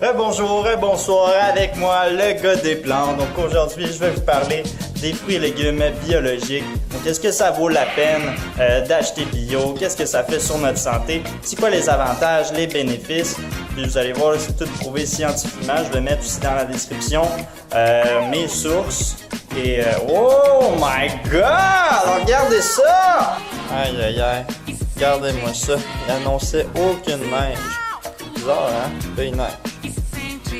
Bonjour, bonsoir, avec moi le gars des plantes. Donc aujourd'hui je vais vous parler des fruits et légumes biologiques. Donc est-ce que ça vaut la peine d'acheter bio? Qu'est-ce que ça fait sur notre santé? C'est quoi les avantages, les bénéfices? Puis vous allez voir, c'est tout prouvé scientifiquement. Je vais mettre aussi dans la description mes sources. Et oh my god! Regardez ça! Aïe aïe aïe, regardez-moi ça. Il annonçait aucune neige. Bizarre, hein? Là, il neige.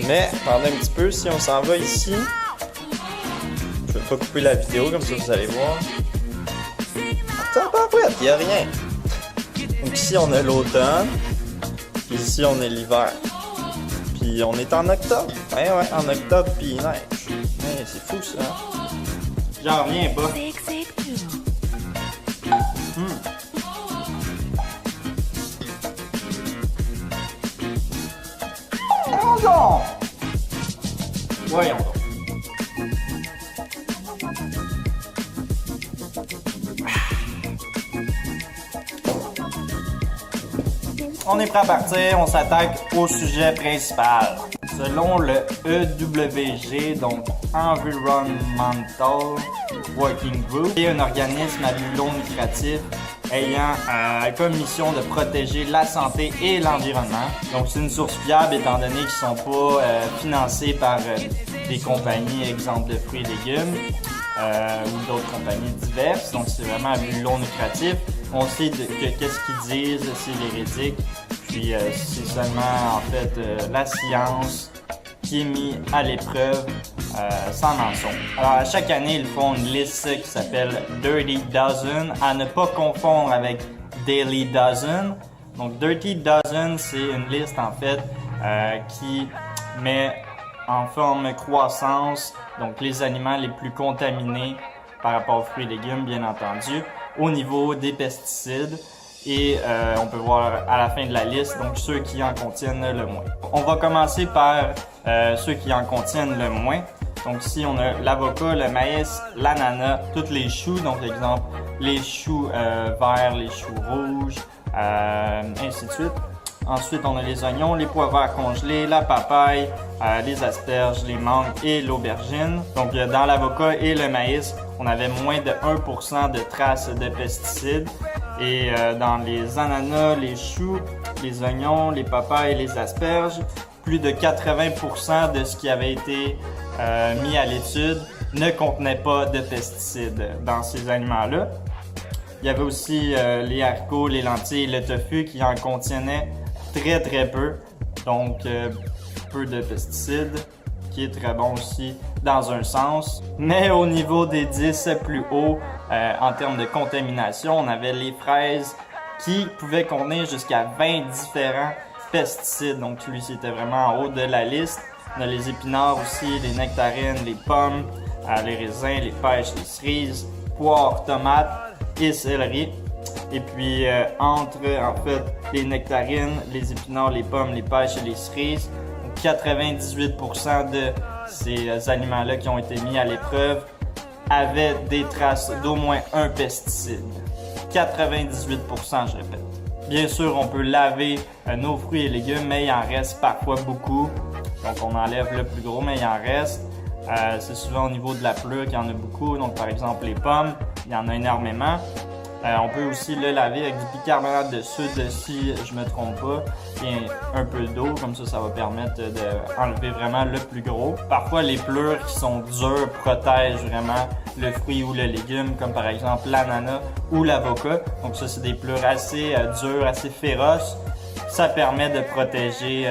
Mais, attendez un petit peu, si on s'en va ici, je vais pas couper la vidéo, comme ça vous allez voir. Attends, pas après, il n'y a rien. Donc ici, on a l'automne, puis ici, on a l'hiver. Puis on est en octobre. Ouais, en octobre, puis il neige. Ouais, c'est fou, ça. J'en reviens pas. Voyons! Voyons donc. On est prêt à partir, on s'attaque au sujet principal. Selon le EWG, donc Environmental Working Group, c'est un organisme à but non lucratif ayant comme mission de protéger la santé et l'environnement. Donc c'est une source fiable étant donné qu'ils ne sont pas financés par des compagnies, exemple de fruits et légumes ou d'autres compagnies diverses. Donc c'est vraiment à but non lucratif. On sait que qu'est-ce qu'ils disent, c'est véridique. Puis c'est seulement en fait la science qui est mise à l'épreuve sans mensonge. Alors à chaque année, ils font une liste qui s'appelle Dirty Dozen, à ne pas confondre avec Daily Dozen. Donc Dirty Dozen, c'est une liste en fait qui met en forme croissance donc les aliments les plus contaminés par rapport aux fruits et légumes, bien entendu, au niveau des pesticides. Et on peut voir à la fin de la liste, donc ceux qui en contiennent le moins. On va commencer par ceux qui en contiennent le moins. Donc ici, on a l'avocat, le maïs, l'ananas, tous les choux. Donc exemple, les choux verts, les choux rouges, ainsi de suite. Ensuite, on a les oignons, les pois verts congelés, la papaye, les asperges, les mangues et l'aubergine. Donc dans l'avocat et le maïs, on avait moins de 1% de traces de pesticides. Et dans les ananas, les choux, les oignons, les papayes et les asperges, plus de 80% de ce qui avait été mis à l'étude ne contenait pas de pesticides dans ces aliments-là. Il y avait aussi les haricots, les lentilles et le tofu qui en contenaient très peu, donc peu de pesticides, qui est très bon aussi dans un sens. Mais au niveau des 10 plus hauts, en termes de contamination, on avait les fraises qui pouvaient contenir jusqu'à 20 différents pesticides. Donc celui-ci était vraiment en haut de la liste. On a les épinards aussi, les nectarines, les pommes, les raisins, les pêches, les cerises, poires, tomates et céleri. Et puis entre en fait les nectarines, les épinards, les pommes, les pêches et les cerises, 98% de ces aliments-là qui ont été mis à l'épreuve avaient des traces d'au moins un pesticide. 98%, je répète. Bien sûr, on peut laver nos fruits et légumes, mais il en reste parfois beaucoup. Donc on enlève le plus gros, mais il en reste. C'est souvent au niveau de la pelure qu'il y en a beaucoup. Donc par exemple les pommes, il y en a énormément. On peut aussi le laver avec du bicarbonate de soude si je me trompe pas, et un peu d'eau, comme ça va permettre d'enlever vraiment le plus gros. Parfois les pelures qui sont dures protègent vraiment le fruit ou le légume, comme par exemple l'ananas ou l'avocat. Donc ça c'est des pelures assez dures, assez féroces. Ça permet de protéger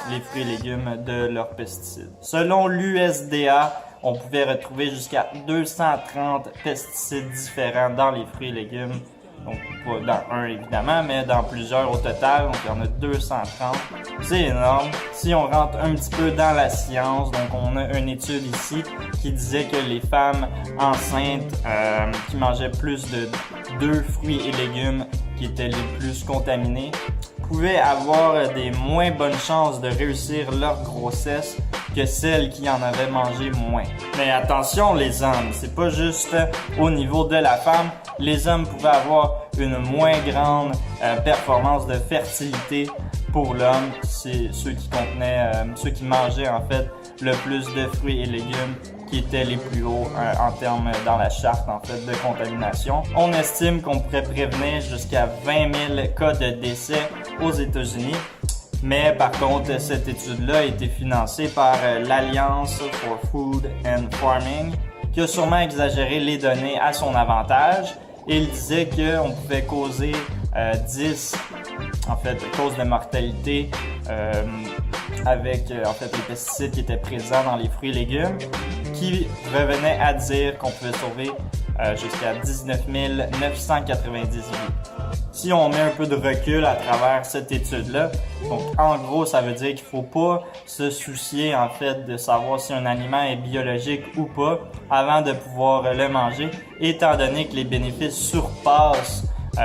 les fruits et légumes de leurs pesticides. Selon l'USDA, on pouvait retrouver jusqu'à 230 pesticides différents dans les fruits et légumes. Donc, pas dans un évidemment, mais dans plusieurs au total. Donc, il y en a 230. C'est énorme. Si on rentre un petit peu dans la science, donc on a une étude ici qui disait que les femmes enceintes qui mangeaient plus de 2 fruits et légumes qui étaient les plus contaminés pouvaient avoir des moins bonnes chances de réussir leur grossesse que celles qui en avaient mangé moins. Mais attention les hommes, c'est pas juste au niveau de la femme, les hommes pouvaient avoir une moins grande performance de fertilité pour l'homme, c'est ceux qui mangeaient en fait le plus de fruits et légumes qui étaient les plus hauts en termes dans la charte en fait de contamination. On estime qu'on pourrait prévenir jusqu'à 20 000 cas de décès aux États-Unis. Mais par contre, cette étude-là a été financée par l'Alliance for Food and Farming, qui a sûrement exagéré les données à son avantage. Et il disait qu'on pouvait causer 10 causes de mortalité avec les pesticides qui étaient présents dans les fruits et légumes, qui revenait à dire qu'on pouvait sauver jusqu'à 19 990 vies. Si on met un peu de recul à travers cette étude-là, donc en gros, ça veut dire qu'il ne faut pas se soucier en fait de savoir si un aliment est biologique ou pas avant de pouvoir le manger, étant donné que les bénéfices surpassent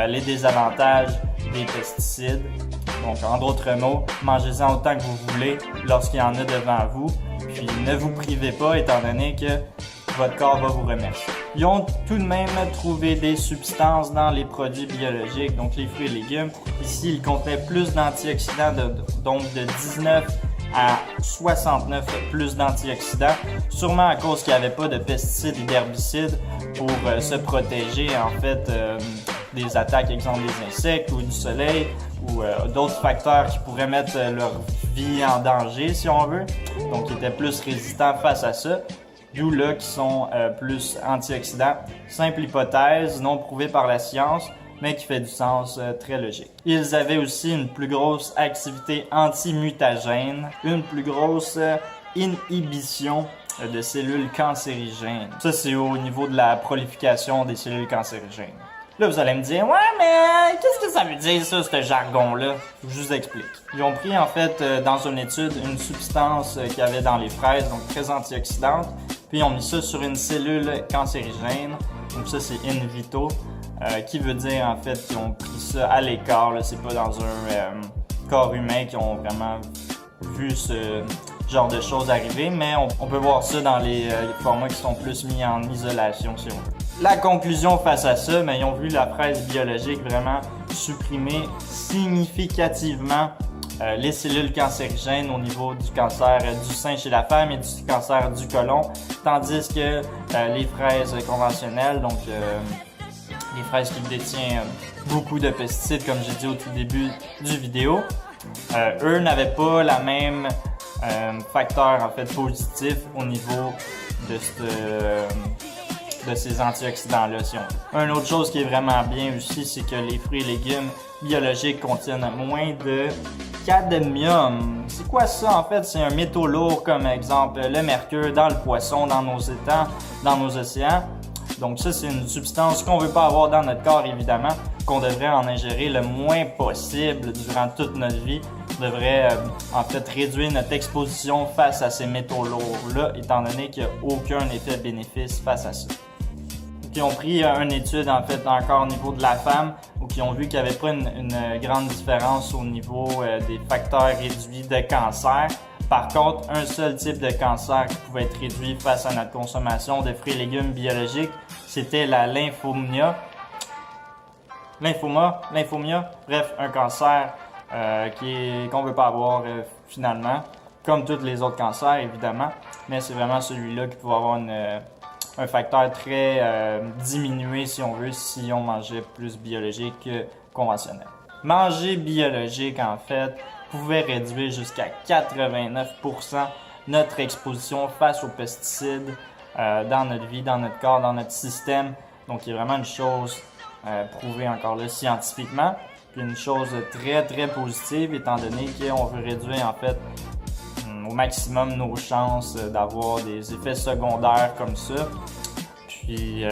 les désavantages des pesticides. Donc, en d'autres mots, mangez-en autant que vous voulez lorsqu'il y en a devant vous, puis ne vous privez pas étant donné que votre corps va vous remercier. Ils ont tout de même trouvé des substances dans les produits biologiques, donc les fruits et légumes. Ici, ils contenaient plus d'antioxydants, donc de 19 à 69 plus d'antioxydants, sûrement à cause qu'il n'y avait pas de pesticides et d'herbicides pour se protéger en fait des attaques, exemple des insectes ou du soleil ou d'autres facteurs qui pourraient mettre leur vie en danger si on veut. Donc, ils étaient plus résistants face à ça. D'où là qui sont plus antioxydants. Simple hypothèse, non prouvée par la science, mais qui fait du sens très logique. Ils avaient aussi une plus grosse activité anti-mutagène, une plus grosse inhibition de cellules cancérigènes. Ça, c'est au niveau de la prolification des cellules cancérigènes. Là, vous allez me dire, ouais, mais qu'est-ce que ça veut dire, ça, ce jargon-là? Je vous explique. Ils ont pris, en fait, dans une étude, une substance qu'il y avait dans les fraises, donc très antioxydante, puis ils ont mis ça sur une cellule cancérigène. Donc ça, c'est in vitro, qui veut dire, en fait, qu'ils ont pris ça à l'écart. C'est pas dans un corps humain qu'ils ont vraiment vu ce genre de choses arriver, mais on peut voir ça dans les formats qui sont plus mis en isolation, si on veut. La conclusion face à ça, ils ont vu la fraise biologique vraiment supprimer significativement les cellules cancérigènes au niveau du cancer du sein chez la femme et du cancer du côlon, tandis que les fraises conventionnelles, donc les fraises qui détiennent beaucoup de pesticides, comme j'ai dit au tout début du vidéo, eux n'avaient pas la même facteur en fait positif au niveau de ces antioxydants-là, si on veut. Une autre chose qui est vraiment bien aussi, c'est que les fruits et légumes biologiques contiennent moins de cadmium. C'est quoi ça, en fait? C'est un métaux lourd, comme exemple le mercure dans le poisson, dans nos étangs, dans nos océans. Donc ça, c'est une substance qu'on ne veut pas avoir dans notre corps, évidemment, qu'on devrait en ingérer le moins possible durant toute notre vie. On devrait en fait réduire notre exposition face à ces métaux lourds-là, étant donné qu'il n'y a aucun effet bénéfice face à ça. Qui ont pris une étude en fait encore au niveau de la femme, où qui ont vu qu'il n'y avait pas une grande différence au niveau des facteurs réduits de cancer. Par contre, un seul type de cancer qui pouvait être réduit face à notre consommation de fruits et légumes biologiques, c'était la lymphomia. Bref, un cancer qu'on ne veut pas avoir finalement, comme tous les autres cancers évidemment, mais c'est vraiment celui-là qui pouvait avoir un facteur très diminué si on veut, si on mangeait plus biologique que conventionnel. Manger biologique en fait pouvait réduire jusqu'à 89% notre exposition face aux pesticides dans notre vie, dans notre corps, dans notre système. Donc il y a vraiment une chose prouvée encore là scientifiquement, puis une chose très très positive étant donné qu'on veut réduire en fait au maximum nos chances d'avoir des effets secondaires comme ça, puis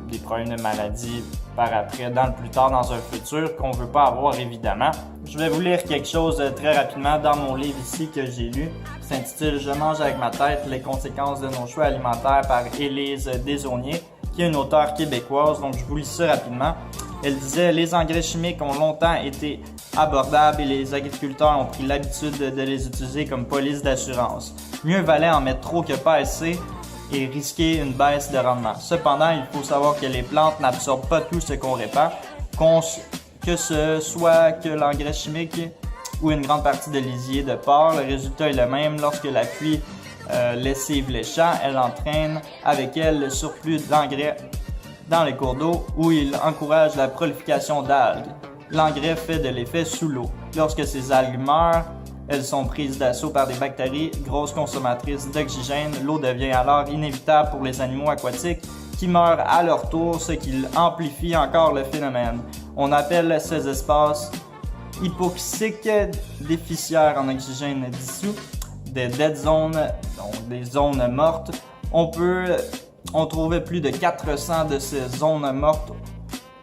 des problèmes de maladie par après, dans le plus tard, dans un futur qu'on ne veut pas avoir évidemment. Je vais vous lire quelque chose très rapidement dans mon livre ici que j'ai lu. Ça s'intitule « Je mange avec ma tête, les conséquences de nos choix alimentaires » par Élise Desaulniers, qui est une auteure québécoise, donc je vous lis ça rapidement. Elle disait « Les engrais chimiques ont longtemps été abordables et les agriculteurs ont pris l'habitude de les utiliser comme police d'assurance. Mieux valait en mettre trop que pas assez et risquer une baisse de rendement. Cependant, il faut savoir que les plantes n'absorbent pas tout ce qu'on répand, que ce soit que l'engrais chimique ou une grande partie de lisier de porc. Le résultat est le même. Lorsque la pluie lessive les champs, elle entraîne avec elle le surplus d'engrais dans les cours d'eau où il encourage la prolification d'algues. L'engrais fait de l'effet sous l'eau. Lorsque ces algues meurent, elles sont prises d'assaut par des bactéries, grosses consommatrices d'oxygène. L'eau devient alors inévitable pour les animaux aquatiques qui meurent à leur tour, ce qui amplifie encore le phénomène. On appelle ces espaces hypoxiques, déficiaires en oxygène dissous, des dead zones, donc des zones mortes. On trouvait plus de 400 de ces zones mortes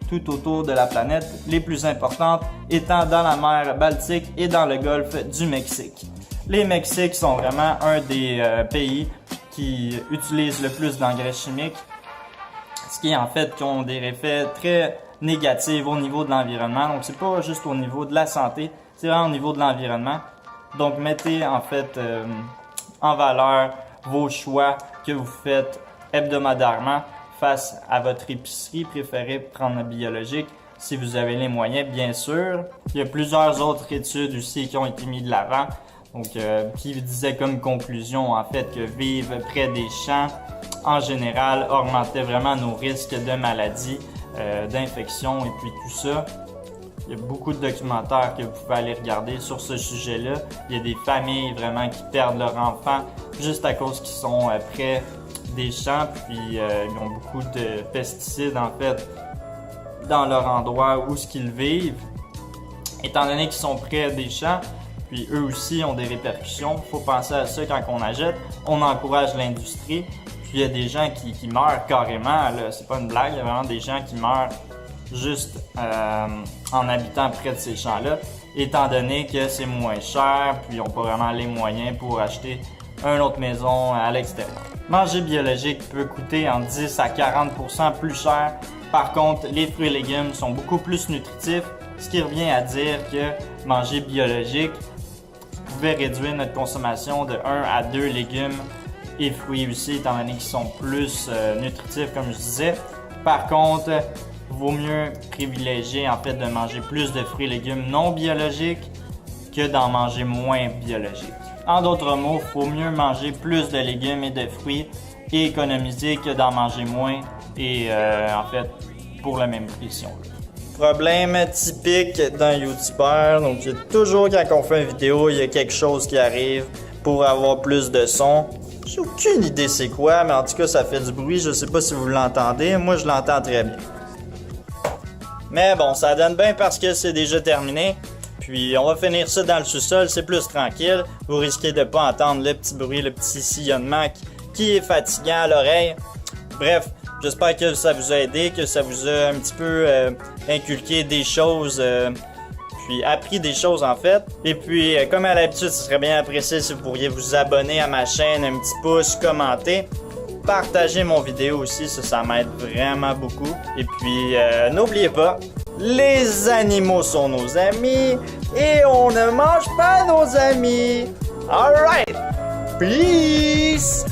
tout autour de la planète, les plus importantes étant dans la mer Baltique et dans le golfe du Mexique. Les Mexiques sont vraiment un des pays qui utilisent le plus d'engrais chimiques, ce qui en fait qui ont des effets très négatifs au niveau de l'environnement. Donc c'est pas juste au niveau de la santé, c'est vraiment au niveau de l'environnement. Donc mettez en fait en valeur vos choix que vous faites hebdomadairement face à votre épicerie. Préférez prendre le biologique si vous avez les moyens, bien sûr. Il y a plusieurs autres études aussi qui ont été mises de l'avant, donc qui disaient comme conclusion en fait que vivre près des champs en général augmentait vraiment nos risques de maladies, d'infections et puis tout ça. Il y a beaucoup de documentaires que vous pouvez aller regarder sur ce sujet-là. Il y a des familles vraiment qui perdent leurs enfants juste à cause qu'ils sont près des champs, puis ils ont beaucoup de pesticides en fait dans leur endroit où ce qu'ils vivent. Étant donné qu'ils sont près des champs, puis eux aussi ont des répercussions, il faut penser à ça quand on achète. On encourage l'industrie, puis il y a des gens qui meurent carrément, là, c'est pas une blague, il y a vraiment des gens qui meurent juste en habitant près de ces champs-là, étant donné que c'est moins cher, puis ils n'ont pas vraiment les moyens pour acheter une autre maison à l'extérieur. Manger biologique peut coûter entre 10 à 40% plus cher. Par contre, les fruits et légumes sont beaucoup plus nutritifs, ce qui revient à dire que manger biologique pouvait réduire notre consommation de 1 à 2 légumes et fruits aussi, étant donné qu'ils sont plus nutritifs, comme je disais. Par contre, vaut mieux privilégier en fait de manger plus de fruits et légumes non biologiques que d'en manger moins biologiques. En d'autres mots, il faut mieux manger plus de légumes et de fruits et économiser que d'en manger moins et en fait pour le même prix si on veut. Problème typique d'un YouTuber, donc toujours quand on fait une vidéo, il y a quelque chose qui arrive pour avoir plus de son. J'ai aucune idée c'est quoi, mais en tout cas ça fait du bruit, je sais pas si vous l'entendez, moi je l'entends très bien. Mais bon, ça donne bien parce que c'est déjà terminé. Puis on va finir ça dans le sous-sol, c'est plus tranquille. Vous risquez de pas entendre le petit bruit, le petit sillonnement qui est fatigant à l'oreille. Bref, j'espère que ça vous a aidé, que ça vous a un petit peu inculqué des choses, puis appris des choses en fait. Et puis, comme à l'habitude, ce serait bien apprécié si vous pourriez vous abonner à ma chaîne, un petit pouce, commenter. Partagez mon vidéo aussi, ça m'aide vraiment beaucoup. Et puis, n'oubliez pas, les animaux sont nos amis et on ne mange pas nos amis. Alright, peace!